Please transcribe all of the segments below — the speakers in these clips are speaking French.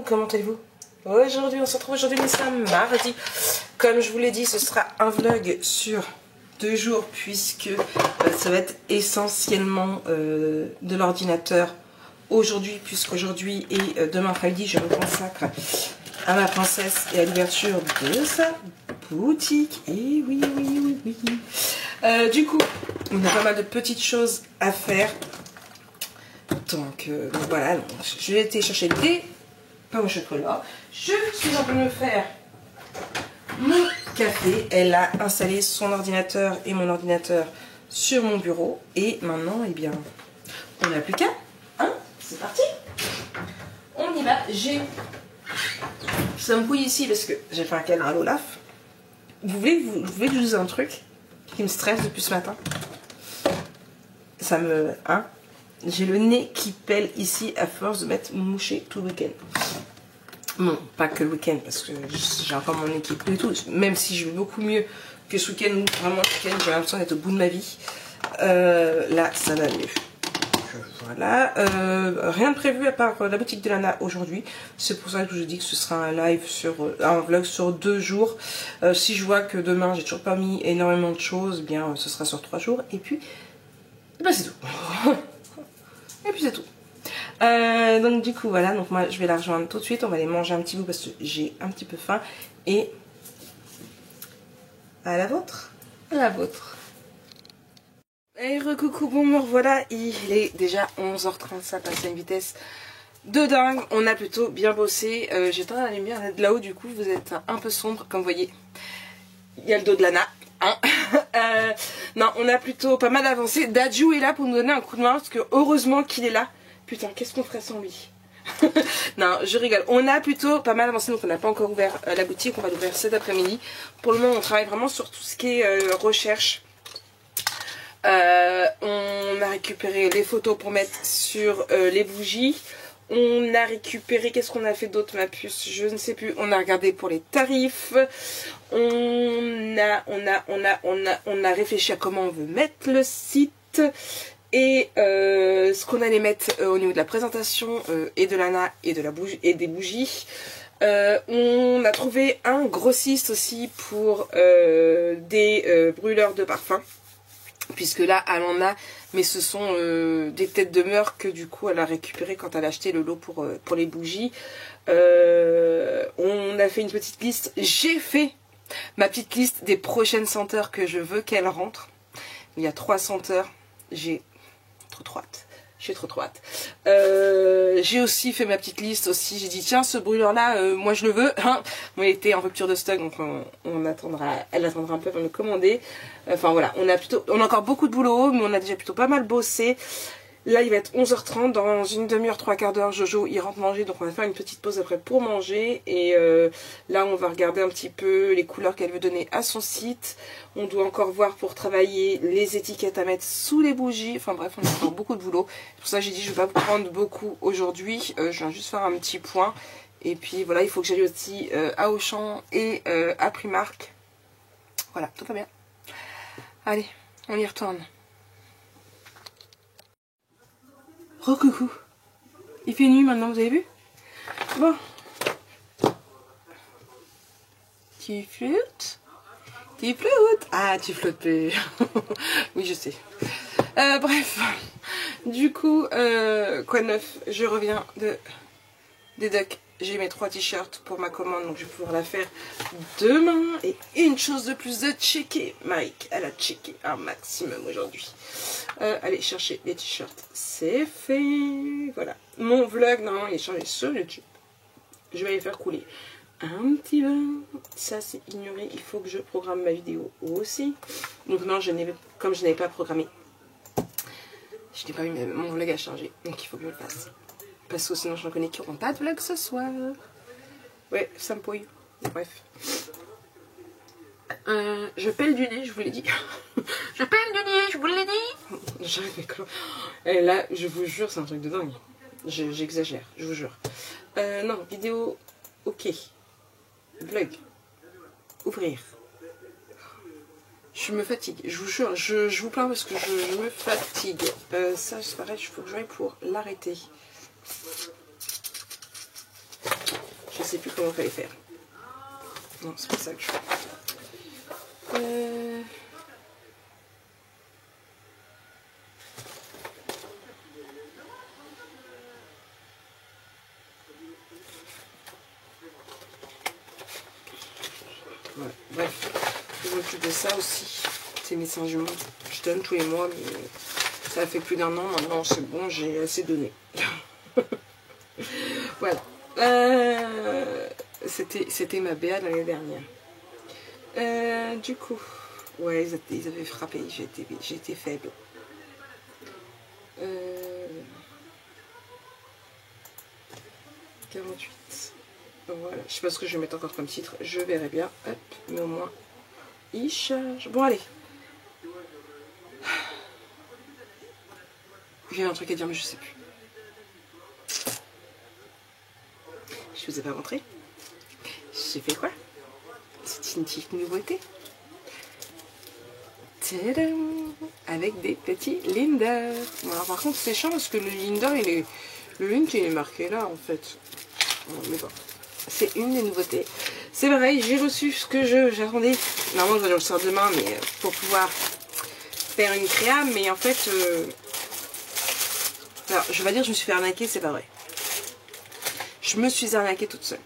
Comment allez-vous? Aujourd'hui, on se retrouve aujourd'hui, nous sommes mardi. Comme je vous l'ai dit, ce sera un vlog sur 2 jours puisque ça va être essentiellement de l'ordinateur aujourd'hui, puisqu'aujourd'hui et demain après-midi, je me consacre à ma princesse et à l'ouverture de sa boutique. Et oui. Du coup, on a pas mal de petites choses à faire. Donc voilà, donc, je vais été chercher des pain au chocolat. Je suis en train de me faire mon café. Elle a installé son ordinateur et mon ordinateur sur mon bureau. Et maintenant, eh bien, on n'a plus qu'à. Hein, c'est parti. On y va. Ça me couille ici parce que j'ai fait un canard à l'Olaf. Vous voulez que je vous dise un truc qui me stresse depuis ce matin? Ça me... Hein, j'ai le nez qui pèle ici à force de m'être mouché tout le week-end. Bon, pas que le week-end, parce que j'ai encore mon nez qui pleut et tout. Même si je vais beaucoup mieux que ce week-end, où vraiment le week-end, j'ai l'impression d'être au bout de ma vie. Là, ça va mieux. Voilà. Rien de prévu à part la boutique de Lana aujourd'hui. C'est pour ça que je vous dis que ce sera un live sur un vlog sur 2 jours. Si je vois que demain, j'ai toujours pas mis énormément de choses, eh bien, ce sera sur 3 jours. Et puis, eh ben, c'est tout. Et puis c'est tout. Donc du coup voilà, donc moi je vais la rejoindre tout de suite. On va aller manger un petit bout parce que j'ai un petit peu faim. Et à la vôtre. À la vôtre. Et recoucou, bon me revoilà. Il est déjà 11h30, ça passe à une vitesse de dingue. On a plutôt bien bossé. J'ai éteint la lumière de là-haut, du coup vous êtes un peu sombre. Comme vous voyez, il y a le dos de Lana. Hein. Non, on a plutôt pas mal avancé. Dadju est là pour nous donner un coup de main parce que heureusement qu'il est là. Putain, qu'est-ce qu'on ferait sans lui? Non, je rigole. On a plutôt pas mal avancé, donc on n'a pas encore ouvert la boutique. On va l'ouvrir cet après-midi. Pour le moment, on travaille vraiment sur tout ce qui est recherche. On a récupéré les photos pour mettre sur les bougies. On a récupéré, qu'est-ce qu'on a fait d'autre, ma puce? Je ne sais plus. On a regardé pour les tarifs. On a réfléchi à comment on veut mettre le site. Et ce qu'on allait mettre au niveau de la présentation et de Lana et de la bougie et des bougies. On a trouvé un grossiste aussi pour des brûleurs de parfum. Puisque là elle en a, mais ce sont des têtes de mœurs que du coup elle a récupéré quand elle a acheté le lot pour les bougies. On a fait une petite liste. J'ai fait ma petite liste des prochaines senteurs que je veux qu'elle rentre. Il y a 3 senteurs. J'ai trop hâte. J'ai trop hâte. J'ai aussi fait ma petite liste aussi. J'ai dit tiens, ce brûleur là, moi je le veux. Hein. Bon, il était en rupture de stock, donc on attendra. Elle attendra un peu avant de le commander. Enfin voilà, on a encore beaucoup de boulot, mais on a déjà plutôt pas mal bossé. Là il va être 11h30, dans une demi-heure, 3/4 d'heure, Jojo il rentre manger, donc on va faire une petite pause après pour manger. Et là on va regarder un petit peu les couleurs qu'elle veut donner à son site. On doit encore voir pour travailler les étiquettes à mettre sous les bougies. Enfin bref, on a encore beaucoup de boulot. C'est pour ça que j'ai dit je vais pas vous prendre beaucoup aujourd'hui. Je viens juste faire un petit point. Et puis voilà, il faut que j'aille aussi à Auchan et à Primark. Voilà, tout va bien. Allez, on y retourne. Recoucou. Il fait nuit maintenant, vous avez vu? Bon. Tu flottes? Tu flottes? Ah, tu flottes plus. Oui, je sais. Bref. Du coup, quoi de neuf? Je reviens des docks. J'ai mes 3 t-shirts pour ma commande, donc je vais pouvoir la faire demain. Et une chose de plus, de checker. Mike, elle a checké un maximum aujourd'hui. Allez chercher les t-shirts, c'est fait. Voilà, mon vlog, normalement il est chargé sur YouTube. Je vais aller faire couler un petit peu. Ça c'est ignoré, il faut que je programme ma vidéo aussi. Donc non, comme je n'avais pas programmé, je n'ai pas eu mon vlog à charger, donc il faut que je le fasse. Parce que sinon je reconnais qu'ils n'auront pas de vlog ce soir. Ouais, ça me pouille. Bref. Je pèle du nez, je vous l'ai dit. Je pèle du nez, je vous l'ai dit. J'arrive mes clous. Et là, je vous jure, c'est un truc de dingue. J'exagère, je vous jure. Non, vidéo, ok. Vlog. Ouvrir. Je me fatigue, je vous jure, je vous plains parce que je me fatigue. Ça, c'est pareil, il faut que j'aille pour l'arrêter. Je sais plus comment il fallait faire. Non, c'est pas ça que je fais. Ouais, bref. Je m'occupe de ça aussi. C'est mes seins jumeaux. Je donne tous les mois, mais ça fait plus d'1 an maintenant. C'est bon, j'ai assez donné. Voilà. C'était ma BA l'année dernière. Du coup, ouais, ils avaient frappé. J'étais faible. Euh, 48. Voilà. Je sais pas ce que je vais mettre encore comme titre. Je verrai bien. Hop, mais au moins. Il charge. Bon, allez. J'ai un truc à dire, mais je sais plus. Je vous ai pas montré. J'ai fait quoi? C'est une petite nouveauté. Tadam! Avec des petits linders. Bon, alors, par contre, c'est chiant parce que le linder, le link, il est marqué là, en fait. Bon, mais bon. C'est une des nouveautés. C'est pareil, j'ai reçu ce que j'attendais. Normalement, je vais le sortir demain, mais pour pouvoir faire une créa. Mais en fait, alors, je vais dire que je me suis fait arnaquer, c'est pas vrai. Je me suis arnaquée toute seule.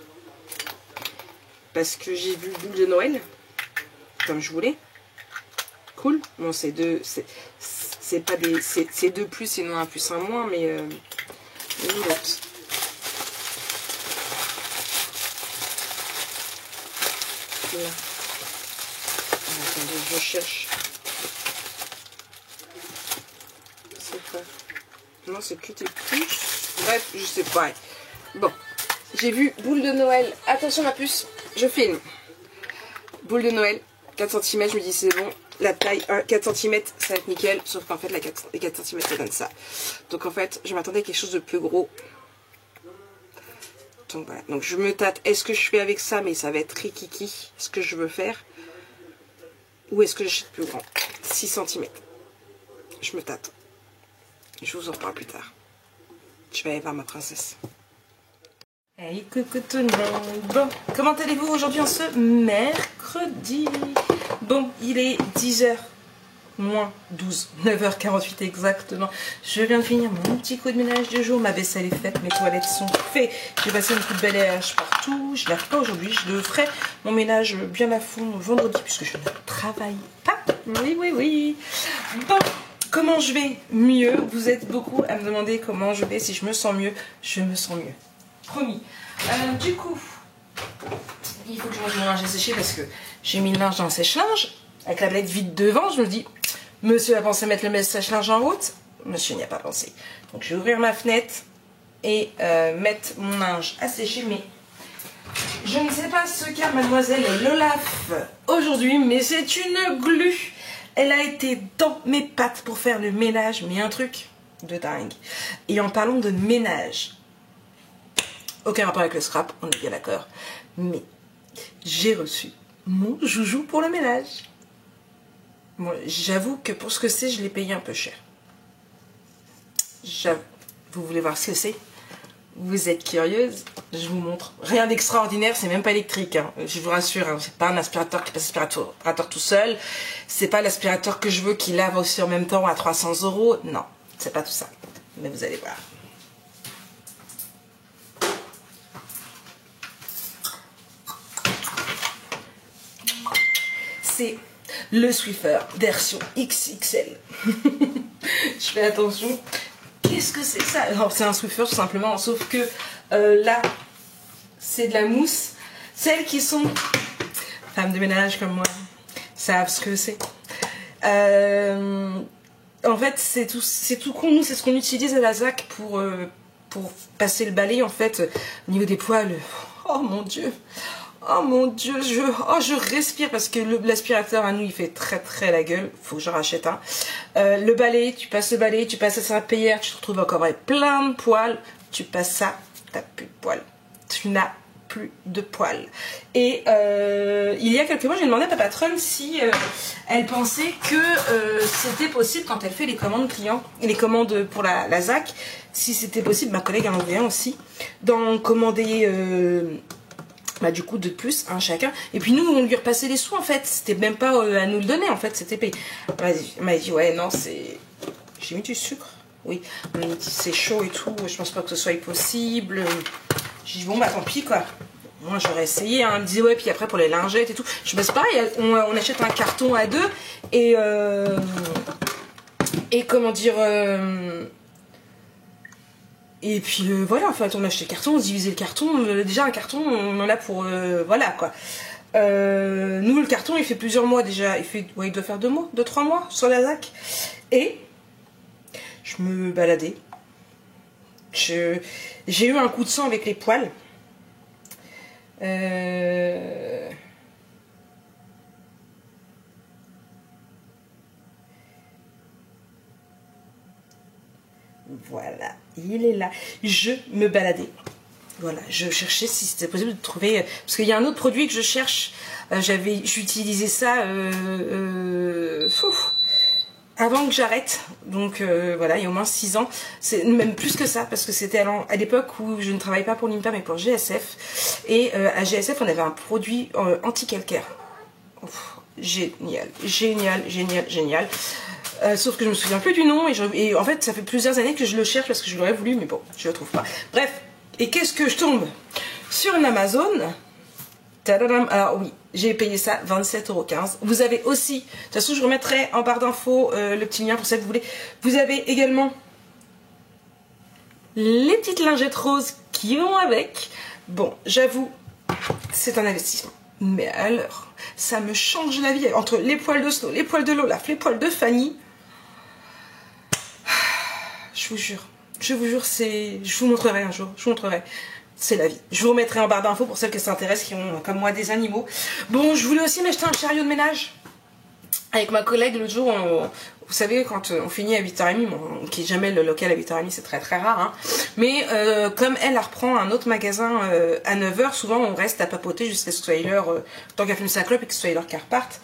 Parce que j'ai vu boule de Noël, comme je voulais. Cool. Bon, c'est deux, c'est pas des, c'est 2 plus, sinon 1 plus 1 moins, mais l'autre. Là. Attendez, je cherche. C'est quoi? Non, c'est que tes puces. Bref, je sais pas. Bon, j'ai vu boule de Noël. Attention ma puce, je filme. Boule de Noël, 4 cm, je me dis c'est bon. La taille 4 cm, ça va être nickel. Sauf qu'en fait, les 4 cm, ça donne ça. Donc en fait, je m'attendais à quelque chose de plus gros. Donc voilà, donc je me tâte. Est-ce que je fais avec ça, mais ça va être rikiki, ce que je veux faire, ou est-ce que j'achète plus grand? 6 cm. Je me tâte. Je vous en parle plus tard. Je vais aller voir ma princesse. Hey coucou tout le monde. Bon, comment allez-vous aujourd'hui en ce mercredi? Bon, il est 10h moins 12, 9h48 exactement. Je viens de finir mon petit coup de ménage du jour. Ma vaisselle est faite, mes toilettes sont faites. J'ai passé un coup de balayage partout. Je ne lave pas aujourd'hui. Je le ferai mon ménage bien à fond vendredi puisque je ne travaille pas. Oui, oui, oui. Bon, comment je vais? Mieux. Vous êtes beaucoup à me demander comment je vais. Si je me sens mieux, je me sens mieux. Promis. Du coup, il faut que je range mon linge à sécher parce que j'ai mis le linge dans le sèche-linge. Avec la blette vide devant, je me dis, monsieur a pensé mettre le sèche-linge en route. Monsieur n'y a pas pensé. Donc je vais ouvrir ma fenêtre et mettre mon linge à sécher. Mais je ne sais pas ce qu'a mademoiselle Lolaf aujourd'hui, mais c'est une glu. Elle a été dans mes pattes pour faire le ménage, mais un truc de dingue. Et en parlant de ménage, aucun rapport avec le scrap, on est bien d'accord, mais j'ai reçu mon joujou pour le ménage. Bon, j'avoue que pour ce que c'est, je l'ai payé un peu cher. Vous voulez voir ce que c'est? Vous êtes curieuse? Je vous montre. Rien d'extraordinaire, c'est même pas électrique. Hein. Je vous rassure, hein, c'est pas un aspirateur qui passe aspirateur tout seul. C'est pas l'aspirateur que je veux qui lave aussi en même temps à 300 €. Non, c'est pas tout ça. Mais vous allez voir. C'est le Swiffer version XXL. Je fais attention. Qu'est-ce que c'est ça? Alors c'est un Swiffer tout simplement, sauf que là c'est de la mousse. Celles qui sont femmes de ménage comme moi savent ce que c'est. En fait c'est tout con. Nous c'est ce qu'on utilise à la ZAC pour passer le balai en fait au niveau des poils. Oh mon dieu. Oh mon dieu, je respire parce que l'aspirateur à nous il fait très la gueule. Faut que je rachète un. Le balai, tu passes à sa payère, tu te retrouves encore avec plein de poils. Tu passes ça, t'as plus de poils. Tu n'as plus de poils. Et il y a quelques mois, j'ai demandé à ma patronne si elle pensait que c'était possible quand elle fait les commandes clients, les commandes pour la ZAC, si c'était possible, ma collègue en envoyait aussi, d'en commander du coup de plus un chacun. Et puis nous, on lui repassait les sous en fait. C'était même pas à nous le donner en fait, c'était payé. Elle m'a dit ouais non c'est... J'ai mis du sucre. Oui, c'est chaud et tout, je pense pas que ce soit possible. J'ai dit bon bah tant pis quoi. Moi j'aurais essayé, hein. Elle me disait ouais puis après pour les lingettes et tout. Je me dis pareil, on achète un carton à deux et comment dire et puis voilà en fait on achetait le carton, on divisait le carton. Déjà un carton on en a pour voilà quoi. Nous le carton il fait plusieurs mois déjà, il doit faire 2 mois, 2-3 mois sur la ZAC. Et je me baladais. J'ai eu un coup de sang avec les poils. Voilà, il est là. Je me baladais. Voilà, je cherchais si c'était possible de trouver... Parce qu'il y a un autre produit que je cherche. J'utilisais ça... avant que j'arrête, donc voilà, il y a au moins 6 ans, c'est même plus que ça, parce que c'était à l'époque où je ne travaillais pas pour l'INPA mais pour GSF, et à GSF on avait un produit anti-calcaire. Génial, sauf que je me souviens plus du nom, et en fait ça fait plusieurs années que je le cherche parce que je l'aurais voulu, mais bon, je le trouve pas. Bref, et qu'est-ce que je tombe sur une Amazon. Tadadam. Alors oui, j'ai payé ça 27,15 €. Vous avez aussi, de toute façon je remettrai en barre d'infos le petit lien pour ça que vous voulez. Vous avez également les petites lingettes roses qui vont avec. Bon, j'avoue, c'est un investissement. Mais alors, ça me change la vie. Entre les poils de Snow, les poils de Olaf, les poils de Fanny. Je vous jure, je vous montrerai un jour, je vous montrerai. C'est la vie. Je vous remettrai en barre d'infos pour celles qui s'intéressent, qui ont comme moi des animaux. Bon, je voulais aussi m'acheter un chariot de ménage. Avec ma collègue l'autre jour, vous savez quand on finit à 8h30, bon, qui est jamais le local à 8h30, c'est très rare, hein. Mais comme elle reprend un autre magasin à 9h, souvent on reste à papoter jusqu'à ce que ce soit l'heure, tant qu'elle fume sa clope et que ce soit l'heure qu'elle reparte.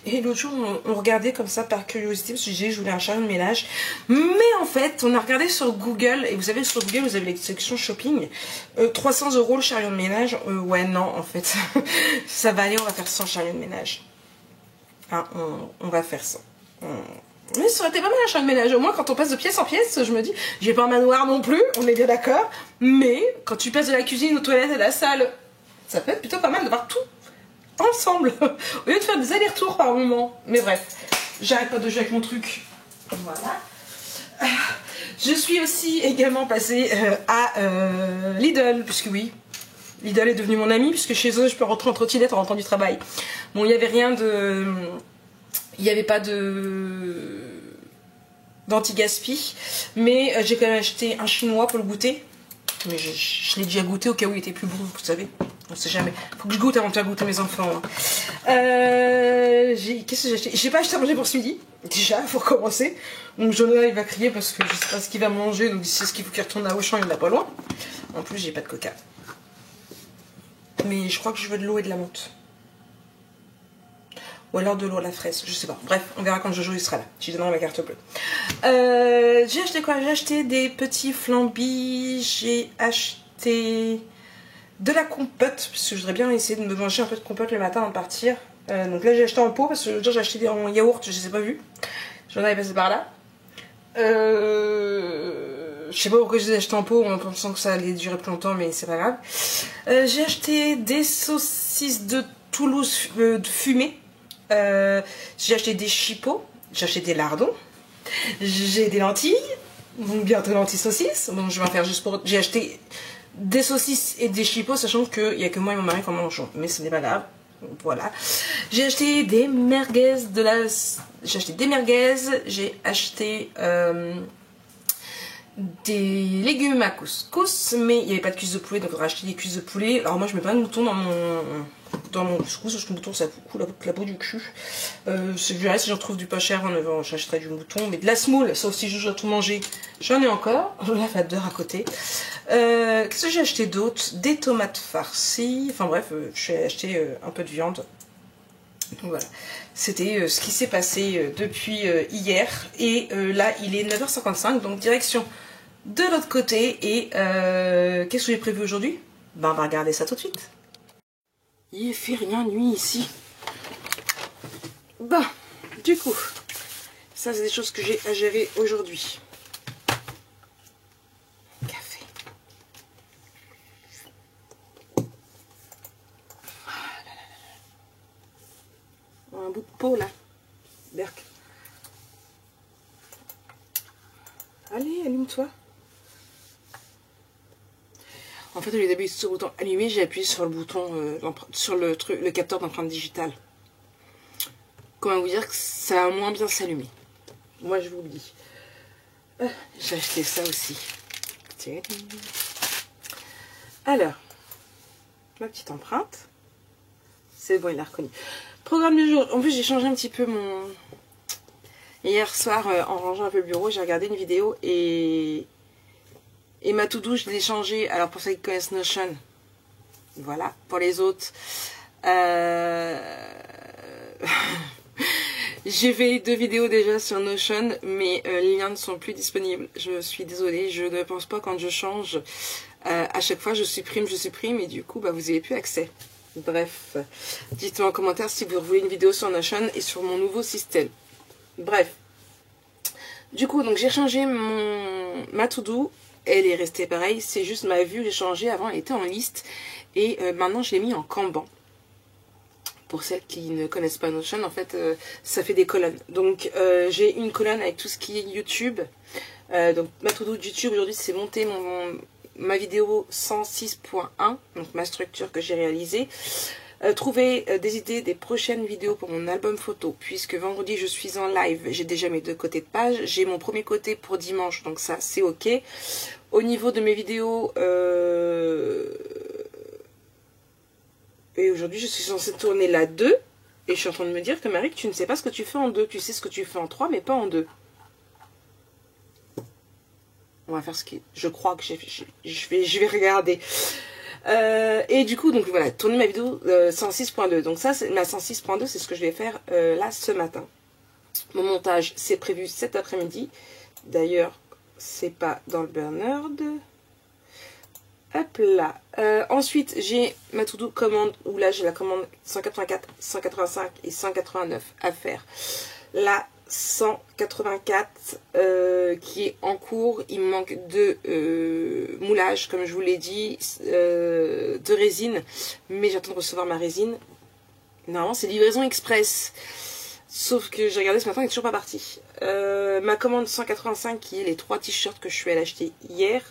Et l'autre jour on regardait comme ça par curiosité, parce que je voulais un chariot de ménage. Mais en fait on a regardé sur Google, et vous savez sur Google vous avez les sections shopping, 300 € le chariot de ménage. Ouais non en fait, ça va aller, on va faire sans chariot de ménage. Hein, on va faire ça. Mais ça aurait été pas mal un chariot de ménage. Au moins quand on passe de pièce en pièce, je me dis, j'ai pas un manoir non plus, on est bien d'accord. Mais quand tu passes de la cuisine aux toilettes et à la salle, ça peut être plutôt pas mal de voir tout ensemble. Au lieu de faire des allers-retours par moment. Mais bref, j'arrête pas de jouer avec mon truc. Voilà. Je suis aussi également passée à Lidl, puisque oui, Lidl est devenu mon ami, puisque chez eux je peux rentrer en trottinette en rentrant du travail. Bon, il n'y avait rien de... Il n'y avait pas d'anti-gaspi, mais j'ai quand même acheté un chinois pour le goûter. Mais je l'ai déjà goûté au cas où il était plus bon, vous savez. On sait jamais. Faut que je goûte avant de faire goûter mes enfants. Qu'est-ce que j'ai acheté? J'ai pas acheté à manger pour ce midi. Déjà, il faut recommencer. Donc Jonah il va crier parce que je sais pas ce qu'il va manger. Donc c'est ce qu'il faut qu'il retourne à Auchan, il n'a pas loin. En plus, j'ai pas de coca. Mais je crois que je veux de l'eau et de la menthe. Ou alors de l'eau à la fraise, je sais pas. Bref, on verra quand Jojo il sera là. Je lui donnerai ma carte bleue. J'ai acheté quoi? J'ai acheté des petits flambis. J'ai acheté de la compote. Parce que je voudrais bien essayer de me manger un peu de compote le matin avant de partir. Donc là j'ai acheté en pot. Parce que j'ai acheté des en yaourt, je les ai pas vus. J'en avais passé par là. Je sais pas pourquoi je les ai achetés en pot en pensant que ça allait durer plus longtemps, mais c'est pas grave. J'ai acheté des saucisses de Toulouse fumées. J'ai acheté des chipots, j'ai acheté des lardons, j'ai des lentilles, donc bientôt lentilles saucisses. Bon, je vais en faire juste pour... J'ai acheté des saucisses et des chipots, sachant qu'il n'y a que moi et mon mari qui en mangeons, mais ce n'est pas grave. Voilà. J'ai acheté des merguez J'ai acheté des merguez, j'ai acheté des légumes à couscous, mais il n'y avait pas de cuisses de poulet, donc on a acheté des cuisses de poulet. Alors moi je mets pas de mouton dans mon dans mon couscous, parce que le mouton ça coule la peau du cul. Je verrai si j'en trouve du pas cher, j'achèterai du mouton. Mais de la semoule, sauf si je dois tout manger, j'en ai encore. La fadeur à côté. Qu'est-ce que j'ai acheté d'autre? Des tomates farcies. Enfin bref, j'ai acheté un peu de viande. Donc voilà, c'était ce qui s'est passé depuis hier. Et là, il est 9h55, donc direction de l'autre côté. Et qu'est-ce que j'ai prévu aujourd'hui? Ben, on va regarder ça tout de suite. Il fait rien nuit ici. Bon, du coup, ça c'est des choses que j'ai à gérer aujourd'hui. Café. Un bout de peau là. Berk. Allez, allume-toi. En fait, au lieu d'appuyer sur le bouton allumer, j'ai appuyé sur le bouton, sur le capteur d'empreinte digitale. Comment vous dire que ça a moins bien s'allumer. Moi, je vous le dis. J'ai acheté ça aussi. Alors, ma petite empreinte. C'est bon, il l'a reconnu. Programme du jour. En plus, j'ai changé un petit peu mon... Hier soir, en rangeant un peu le bureau, j'ai regardé une vidéo et ma to-do, je l'ai changé. Alors, pour ceux qui connaissent Notion, voilà. Pour les autres, j'ai fait 2 vidéos déjà sur Notion, mais les liens ne sont plus disponibles. Je suis désolée, je ne pense pas quand je change. À chaque fois, je supprime, et du coup, bah, vous n'avez plus accès. Bref, dites-moi en commentaire si vous voulez une vidéo sur Notion et sur mon nouveau système. Bref. Du coup, donc j'ai changé ma to-do. Elle est restée pareille, c'est juste ma vue, j'ai changé. Avant, elle était en liste et maintenant, je l'ai mis en Kanban. Pour celles qui ne connaissent pas Notion, en fait, ça fait des colonnes. Donc, j'ai une colonne avec tout ce qui est YouTube. Donc, ma to-do de YouTube, aujourd'hui, c'est monter ma vidéo 106.1, donc ma structure que j'ai réalisée. Trouver des idées des prochaines vidéos pour mon album photo, puisque vendredi, je suis en live. J'ai déjà mes 2 côtés de page. J'ai mon premier côté pour dimanche, donc ça, c'est OK. Au niveau de mes vidéos... Et aujourd'hui, je suis censée tourner la 2. Et je suis en train de me dire que Marie, tu ne sais pas ce que tu fais en 2. Tu sais ce que tu fais en 3, mais pas en 2. On va faire ce qui... Je crois que je vais regarder. Et du coup, donc voilà, tourner ma vidéo 106.2. Donc ça, ma 106.2, c'est ce que je vais faire là, ce matin. Mon montage, c'est prévu cet après-midi. D'ailleurs, c'est pas dans le burner de... Hop là. Ensuite, j'ai ma to-do commande où là, j'ai la commande 184, 185 et 189 à faire. La 184 qui est en cours. Il me manque 2 moulages, comme je vous l'ai dit, de résine. Mais j'attends de recevoir ma résine. Normalement, c'est livraison express. Sauf que j'ai regardé ce matin, elle n'est toujours pas partie. Ma commande 185 qui est les 3 t-shirts que je suis allée acheter hier,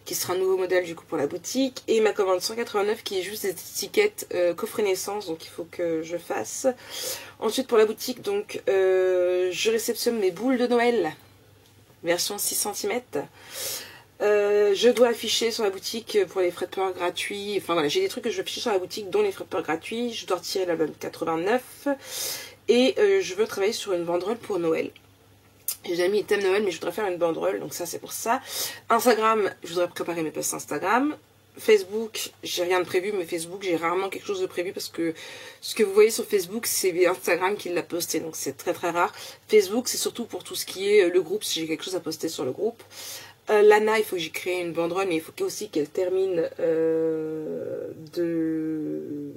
qui sera un nouveau modèle du coup pour la boutique, et ma commande 189 qui est juste des étiquettes coffret naissance, donc il faut que je fasse. Ensuite pour la boutique, donc je réceptionne mes boules de Noël version 6 cm. Je dois afficher sur la boutique pour les frais de port gratuits. Enfin voilà, j'ai des trucs que je dois afficher sur la boutique, dont les frais de port gratuits. Je dois retirer l'album 89 et je veux travailler sur une banderole pour Noël. J'ai déjà mis les thèmes Noël, mais je voudrais faire une banderole, donc ça c'est pour ça. Instagram, je voudrais préparer mes posts Instagram. Facebook, j'ai rien de prévu, mais Facebook, j'ai rarement quelque chose de prévu parce que ce que vous voyez sur Facebook, c'est Instagram qui l'a posté, donc c'est très très rare. Facebook, c'est surtout pour tout ce qui est le groupe, si j'ai quelque chose à poster sur le groupe. Lana, il faut que j'y crée une banderole, mais il faut aussi qu'elle termine de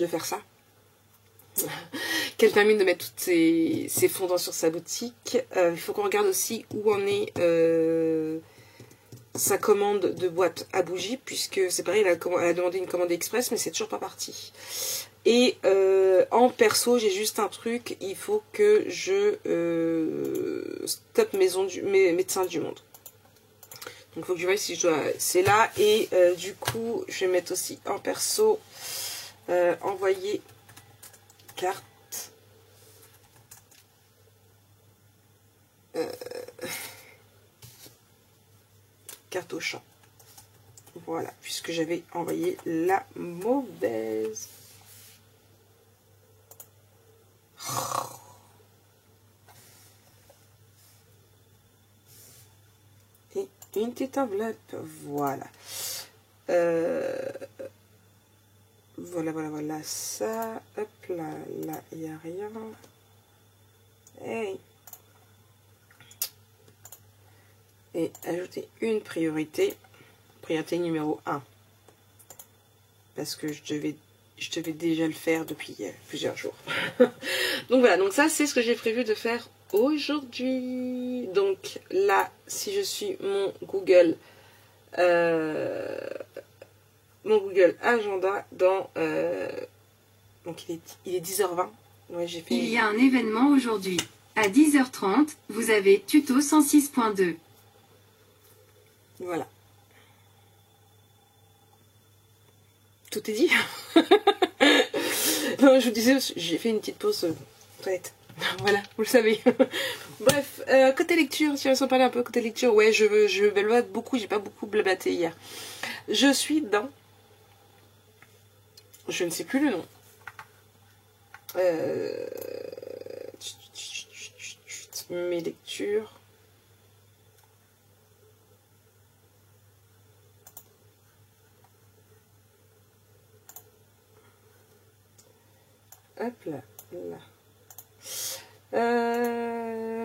faire ça. Qu'elle termine de mettre toutes ses fondants sur sa boutique. Il faut qu'on regarde aussi où en est sa commande de boîte à bougies, puisque c'est pareil, elle a demandé une commande express, mais c'est toujours pas parti. Et en perso, j'ai juste un truc, il faut que je stoppe médecin du monde. Donc il faut que je vois si je dois... C'est là, et du coup, je vais mettre aussi en perso, envoyer carte. Carte au champ. Voilà, puisque j'avais envoyé la mauvaise. Et une petite enveloppe, voilà. Voilà, ça, hop là, il n'y a rien. Hey. Et ajouter une priorité numéro 1. Parce que je devais déjà le faire depuis plusieurs jours. Donc voilà, donc ça c'est ce que j'ai prévu de faire aujourd'hui. Donc là, si je suis mon Google Agenda dans... donc il est 10h20. Ouais, j'ai fait... Il y a un événement aujourd'hui. À 10h30, vous avez tuto 106.2. Voilà. Tout est dit. Non, je vous disais, j'ai fait une petite pause toilette. Voilà, vous le savez. Bref, côté lecture, si on s'en parlait un peu, côté lecture, ouais, je blabate beaucoup, j'ai pas beaucoup blablaté hier. Je suis dans... Je ne sais plus le nom. Mes lectures... Hop là,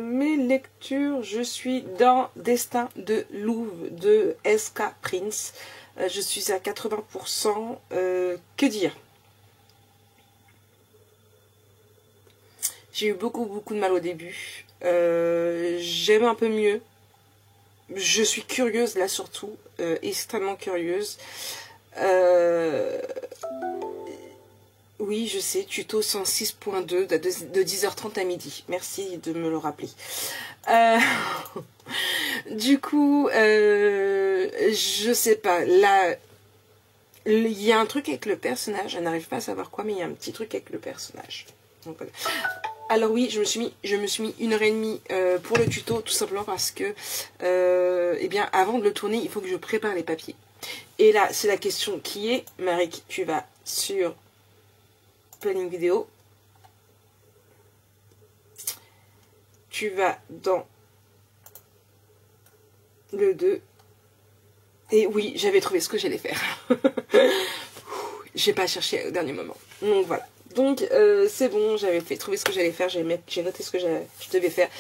mes lectures, je suis dans Destin de Louve de S.K. Prince. Je suis à 80%. Que dire? J'ai eu beaucoup de mal au début. J'aime un peu mieux. Je suis curieuse là surtout, extrêmement curieuse. Oui, je sais, tuto 106.2 de 10h30 à midi. Merci de me le rappeler. Du coup, je sais pas. Là, il y a un truc avec le personnage. Je n'arrive pas à savoir quoi, mais il y a un petit truc avec le personnage. Donc, voilà. Alors oui, je me suis mis 1h30 pour le tuto, tout simplement parce que, eh bien, avant de le tourner, il faut que je prépare les papiers. Et là, c'est la question qui est, Marik, tu vas sur planning vidéo, tu vas dans le 2, et oui, j'avais trouvé ce que j'allais faire. J'ai pas cherché au dernier moment. Donc voilà. Donc c'est bon, j'avais trouvé ce que j'allais faire, j'ai noté ce que je devais faire.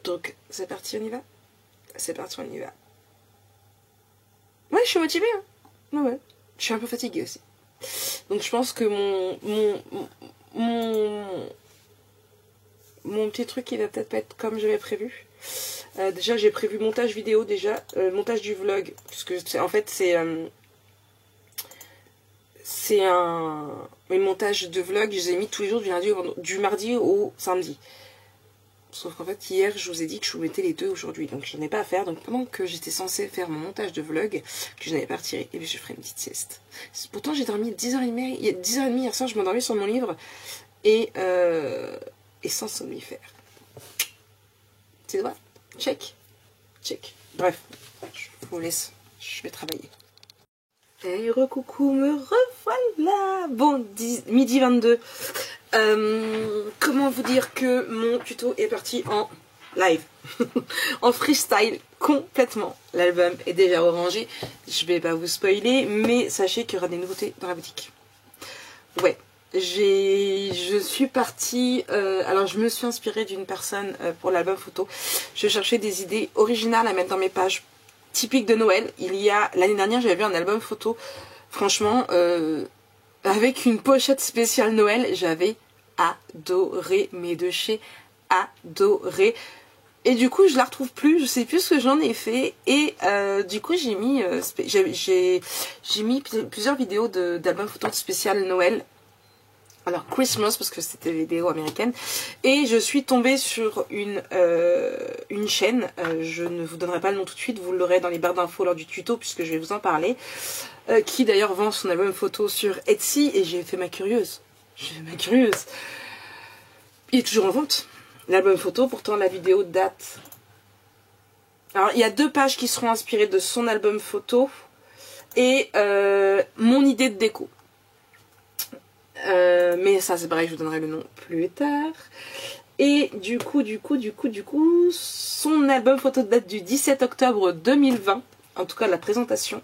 Donc c'est parti, on y va. C'est parti, on y va. Ouais, je suis motivée. Hein. Ouais. Je suis un peu fatiguée aussi. Donc je pense que mon petit truc, il va peut-être pas être comme j'avais prévu. Déjà, j'ai prévu montage vidéo, montage du vlog, puisque en fait c'est un montage de vlog. Je les ai mis tous les jours du mardi au samedi. Sauf qu'en fait, hier, je vous ai dit que je vous mettais les deux aujourd'hui. Donc, je n'en ai pas à faire. Donc, pendant que j'étais censée faire mon montage de vlog, que je n'avais pas retiré, et bien, je ferai une petite sieste. Pourtant, j'ai dormi 10h30. Il y a 10h30 hier soir, je m'endormis sur mon livre. Et sans somnifère. Tu vois? Check. Bref, je vous laisse. Je vais travailler. Hey, recoucou, me revoilà. Bon, midi 22. Comment vous dire que mon tuto est parti en live, en freestyle complètement. L'album est déjà rangé. Je vais pas vous spoiler, mais sachez qu'il y aura des nouveautés dans la boutique. Ouais, je suis partie. Alors, je me suis inspirée d'une personne pour l'album photo. Je cherchais des idées originales à mettre dans mes pages typiques de Noël. L'année dernière, j'avais vu un album photo. Franchement, avec une pochette spéciale Noël, j'avais adoré, mais de chez adoré. Et du coup, je la retrouve plus, je sais plus ce que j'en ai fait. Et du coup, j'ai mis plusieurs vidéos d'albums photos spécial Noël. Alors Christmas, parce que c'était des vidéos américaines. Et je suis tombée sur une chaîne, je ne vous donnerai pas le nom tout de suite, vous l'aurez dans les barres d'infos lors du tuto, puisque je vais vous en parler, qui d'ailleurs vend son album photo sur Etsy, et j'ai fait ma curieuse. Il est toujours en vente, l'album photo, pourtant la vidéo date... Alors il y a 2 pages qui seront inspirées de son album photo, et mon idée de déco. Mais ça c'est pareil, je vous donnerai le nom plus tard. Et du coup, son album photo date du 17 octobre 2020. En tout cas, la présentation.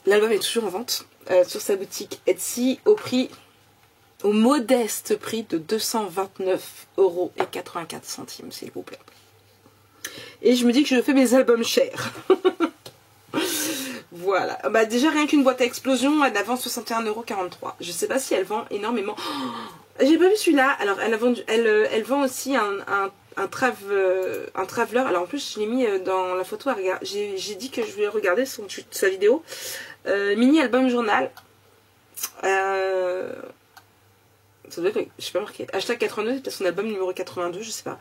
L'album est toujours en vente sur sa boutique Etsy au modeste prix de 229,84 €, s'il vous plaît. Et je me dis que je fais mes albums chers. Voilà. Bah déjà, rien qu'une boîte à explosion, elle vend 61,43 €. Je sais pas si elle vend énormément. J'ai pas vu celui-là. Alors, elle vend aussi un traveler. Alors, en plus, je l'ai mis dans la photo à regarder. J'ai dit que je voulais regarder sa vidéo. Mini album journal. Ça doit être, je sais pas marqué. Hashtag 82, c'était son album numéro 82, je sais pas.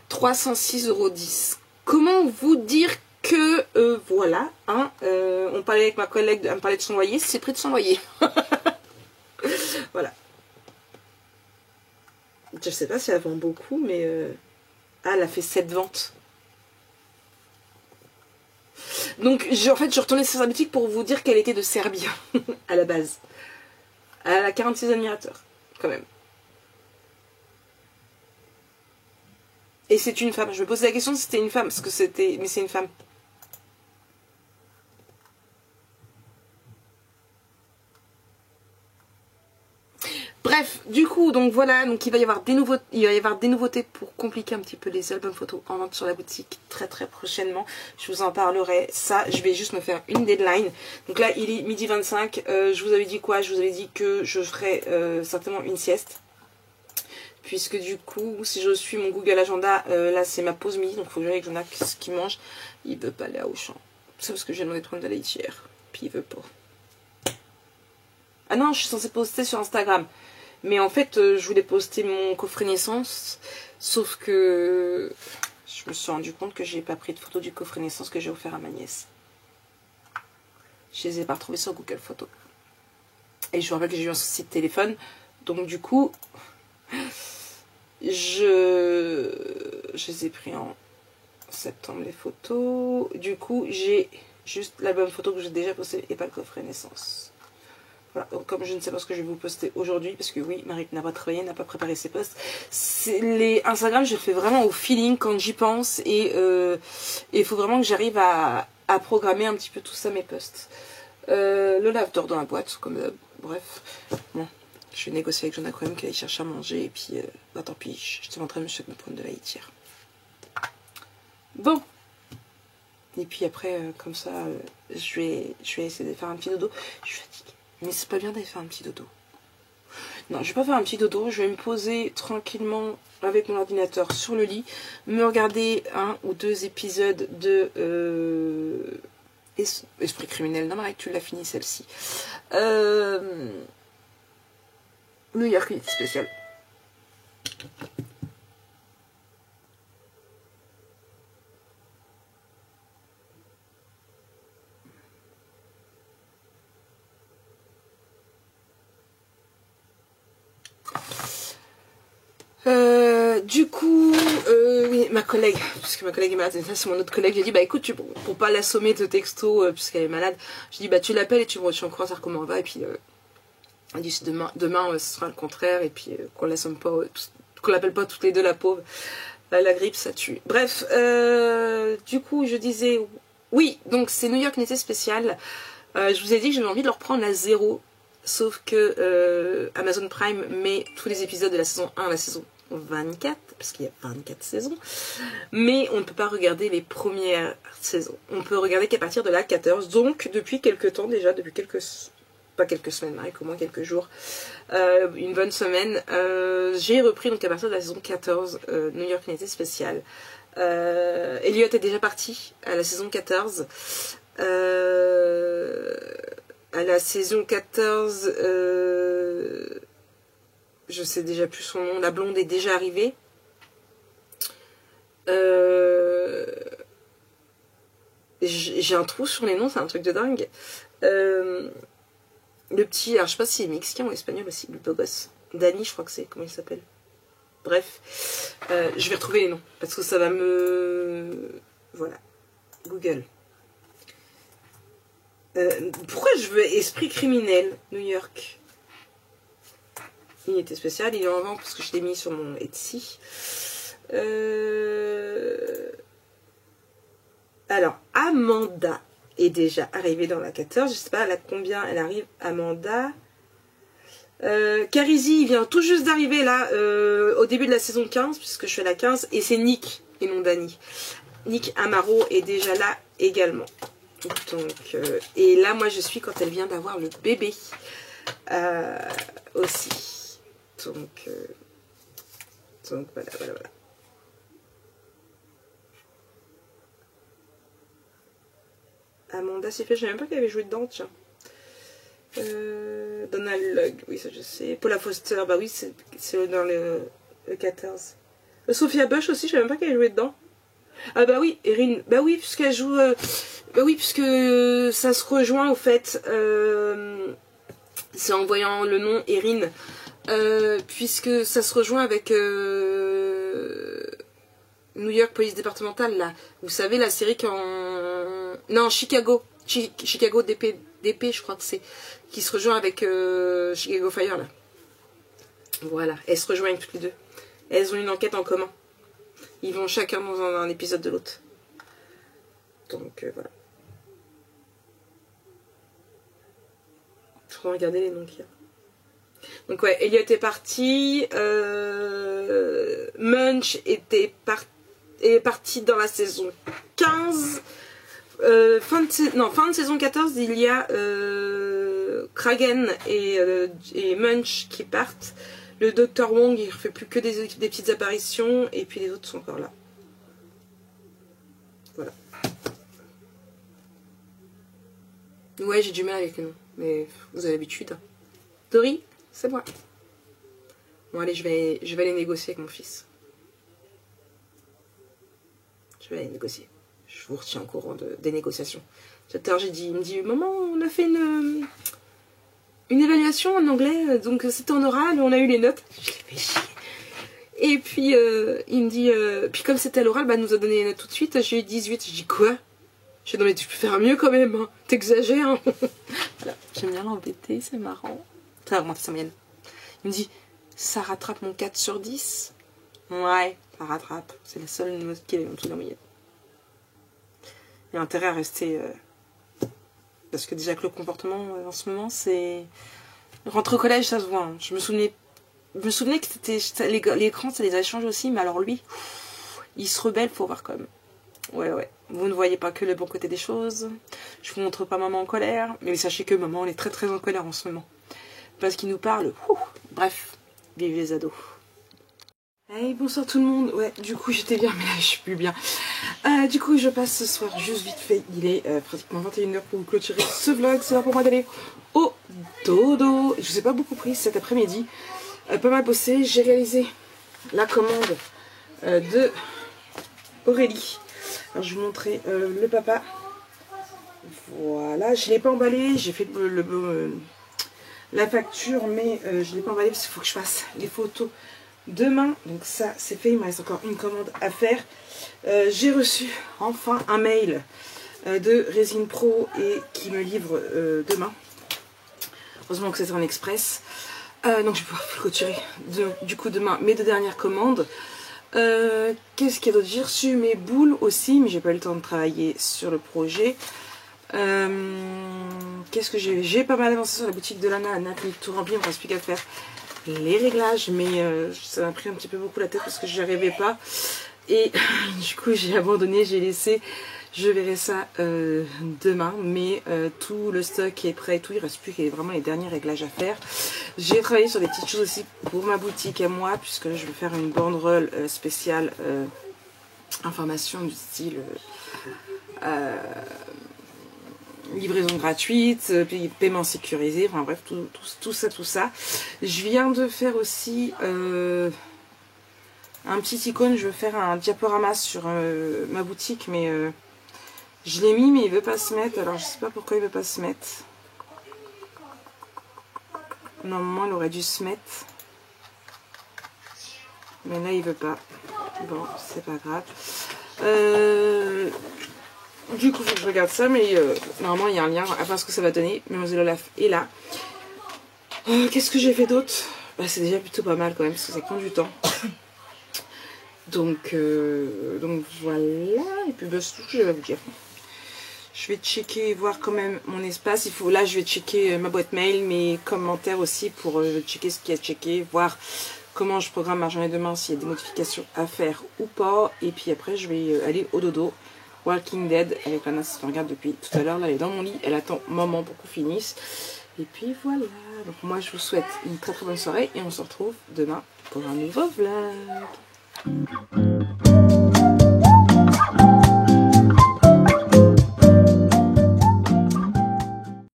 306,10 €. Comment vous dire que, voilà, hein, on parlait avec ma collègue, elle me parlait de son loyer, c'est prix de son loyer. Voilà. Je sais pas si elle vend beaucoup, mais... Ah, elle a fait 7 ventes. Donc, en fait, je retournais sur sa boutique pour vous dire qu'elle était de Serbie, à la base. Elle a 46 admirateurs, quand même. Et c'est une femme. Je me posais la question si c'était une femme, parce que c'était... Mais c'est une femme. Bref, du coup, donc voilà, donc il va y avoir des nouveautés pour compliquer un petit peu les albums photos en vente sur la boutique très prochainement. Je vous en parlerai. Ça, je vais juste me faire une deadline. Donc là, il est midi 25. Je vous avais dit quoi? Je vous avais dit que je ferais certainement une sieste. Puisque du coup, si je suis mon Google Agenda, là c'est ma pause midi, donc il faut que je regarde ce qu'il mange. Il veut pas aller à Auchan. C'est parce que j'ai demandé de prendre de la litière. Puis il veut pas. Ah non, je suis censée poster sur Instagram. Mais en fait, je voulais poster mon coffret naissance. Sauf que je me suis rendu compte que j'ai pas pris de photo du coffret naissance que j'ai offert à ma nièce. Je les ai pas retrouvés sur Google Photos. Et je vous rappelle que j'ai eu un souci de téléphone. Donc du coup, je les ai pris en septembre les photos. Du coup, j'ai juste l'album photo que j'ai déjà posté et pas le coffret naissance. Voilà, donc comme je ne sais pas ce que je vais vous poster aujourd'hui, parce que oui, Marie n'a pas travaillé, n'a pas préparé ses posts. Les Instagram, je le fais vraiment au feeling quand j'y pense, et il faut vraiment que j'arrive à programmer un petit peu tout ça, mes posts. Le lave-d'or dans la boîte, comme bref. Bon, je vais négocier avec Jonah quand même qu'elle aille chercher à manger, et puis bah tant pis, je te montrerai monsieur me prendre de la litière. Bon. Et puis après, comme ça, je vais essayer de faire un petit dodo. Je suis fatiguée. Mais c'est pas bien d'aller faire un petit dodo. Non, je vais pas faire un petit dodo. Je vais me poser tranquillement avec mon ordinateur sur le lit. Me regarder 1 ou 2 épisodes de Esprit criminel. Non, Marie, tu l'as fini celle-ci. New York Unité spéciale. Du coup, oui, ma collègue, puisque ma collègue est malade, c'est mon autre collègue, j'ai dit, bah écoute, pour pas l'assommer de texto, puisqu'elle est malade, j'ai dit, bah tu l'appelles et tu me crois savoir comment elle va, et puis, elle dit, demain ce sera le contraire, et puis qu'on l'assomme pas, qu'on l'appelle pas toutes les deux la pauvre, la grippe ça tue. Bref, du coup, je disais, oui, donc c'est New York Unité spéciale, je vous ai dit que j'avais envie de le reprendre à 0, sauf que Amazon Prime met tous les épisodes de la saison 1 à la saison 24, parce qu'il y a 24 saisons, mais on ne peut pas regarder les premières saisons. On peut regarder qu'à partir de la 14, donc depuis quelques temps déjà, depuis pas quelques semaines, Marc, au moins quelques jours, une bonne semaine, j'ai repris donc à partir de la saison 14, New York Unité spéciale. Elliot est déjà parti à la saison 14. À la saison 14, je sais déjà plus son nom, la blonde est déjà arrivée. J'ai un trou sur les noms, c'est un truc de dingue. Le petit, alors je sais pas si c'est mexicain ou espagnol aussi, le beau gosse. Danny, je crois que c'est, comment il s'appelle. Bref, je vais retrouver les noms, parce que ça va me... Voilà, Google. Pourquoi je veux esprit criminel, New York? Unité spéciale, il est en vente parce que je l'ai mis sur mon Etsy. Alors, Amanda est déjà arrivée dans la 14. Je sais pas à combien elle arrive, Amanda. Carizy, il vient tout juste d'arriver là, au début de la saison 15, puisque je suis à la 15. Et c'est Nick, et non Dani. Nick Amaro est déjà là également. Donc, et là, moi, je suis quand elle vient d'avoir le bébé aussi. Donc voilà. Amanda s'est fait, je savais même pas qu'elle avait joué dedans, tiens. Donald Lugg, oui, ça je sais. Paula Foster, bah oui, c'est dans le 14. Sophia Bush aussi, je savais même pas qu'elle jouait dedans. Ah bah oui, Erin, bah oui, puisqu'elle joue... bah oui, puisque ça se rejoint au fait, c'est en voyant le nom Erin, puisque ça se rejoint avec New York Police Départementale, là. Vous savez, la série non, Chicago. Chicago DP, je crois que c'est. Qui se rejoint avec Chicago Fire, là. Voilà, elles se rejoignent toutes les deux. Elles ont une enquête en commun. Ils vont chacun dans un épisode de l'autre. Donc, voilà. Faut regarder les noms qu'il y a. Donc ouais, Elliot est parti. Munch est parti dans la saison 15. Fin de saison 14, il y a Kragen et Munch qui partent. Le Dr Wong, il ne fait plus que des petites apparitions. Et puis les autres sont encore là. Voilà. Ouais, j'ai du mal avec le nom. Mais vous avez l'habitude. Hein. Dory, c'est moi. Bon, allez, je vais aller négocier avec mon fils. Je vais aller négocier. Je vous retiens au courant des négociations. Tout à l'heure, il me dit, maman, on a fait une évaluation en anglais, donc c'était en oral, on a eu les notes. Je l'ai fait chier. Et puis, il me dit, puis comme c'était à l'oral, bah, elle nous a donné les notes tout de suite. J'ai eu 18. Je dis, quoi? Je dis, non, mais tu peux faire mieux quand même. Hein. T'exagères. Hein. Voilà. J'aime bien l'embêter, c'est marrant. Ça a augmenté sa moyenne. Il me dit, ça rattrape mon 4 sur 10. Ouais, ça rattrape. C'est la seule note qui est en dessous de la moyenne. Il y a intérêt à rester... parce que déjà que le comportement en ce moment, c'est... Rentre au collège, ça se voit. Hein. Je me souvenais que c'était l'écran, ça les a changés aussi, mais alors lui, il se rebelle, faut voir quand même. Ouais. Vous ne voyez pas que le bon côté des choses. Je vous montre pas maman en colère, mais sachez que maman, elle est très très en colère en ce moment. Parce qu'il nous parle. Bref, vive les ados. Hey, bonsoir tout le monde. Ouais, du coup j'étais bien, mais là je suis plus bien. Du coup je passe ce soir juste vite fait. Il est pratiquement 21h pour vous clôturer ce vlog. C'est là pour moi d'aller au dodo. Je vous ai pas beaucoup pris cet après-midi. Pas mal bossé. J'ai réalisé la commande de Aurélie. Alors je vais vous montrer le papa. Voilà, je ne l'ai pas emballé. J'ai fait la facture, mais je ne l'ai pas emballé parce qu'il faut que je fasse les photos demain. Donc ça c'est fait, il me reste encore une commande à faire. J'ai reçu enfin un mail de Résine Pro et qui me livre demain. Heureusement que c'est en express. Donc je vais pouvoir clôturer du coup demain mes 2 dernières commandes. Qu'est-ce qu'il y a d'autre? J'ai reçu mes boules aussi, mais j'ai pas eu le temps de travailler sur le projet. Qu'est-ce que j'ai pas mal avancé sur la boutique de Lana. Anna a tout rempli, il me reste plus qu'à faire les réglages, mais ça m'a pris un petit peu beaucoup la tête parce que je n'y arrivais pas. Et du coup j'ai abandonné, j'ai laissé. Je verrai ça demain, mais tout le stock est prêt et tout, il ne reste plus que vraiment les derniers réglages à faire. J'ai travaillé sur des petites choses aussi pour ma boutique à moi, puisque là je vais faire une banderole spéciale information du style livraison gratuite, paiement sécurisé, enfin bref, tout ça. Je viens de faire aussi un petit icône, je veux faire un diaporama sur ma boutique, mais je l'ai mis, mais il veut pas se mettre, alors je sais pas pourquoi il veut pas se mettre. Normalement il aurait dû se mettre, mais là il veut pas. Bon, c'est pas grave. Du coup, faut que je regarde ça, mais normalement, il y a un lien à voir ce que ça va donner. Mademoiselle Olaf est là. Qu'est-ce que j'ai fait d'autre? Bah, c'est déjà plutôt pas mal quand même, parce que ça prend du temps. Donc voilà. Et puis, bah, c'est tout ce que je vais vous dire. Je vais checker, voir quand même mon espace. Là, je vais checker ma boîte mail, mes commentaires aussi pour checker ce qu'il y a à checker, voir comment je programme ma journée demain, s'il y a des modifications à faire ou pas. Et puis après, je vais aller au dodo. Walking Dead avec Lana, si on regarde depuis tout à l'heure. Là, elle est dans mon lit. Elle attend maman pour qu'on finisse. Et puis voilà. Donc moi, je vous souhaite une très très bonne soirée. Et on se retrouve demain pour un nouveau vlog.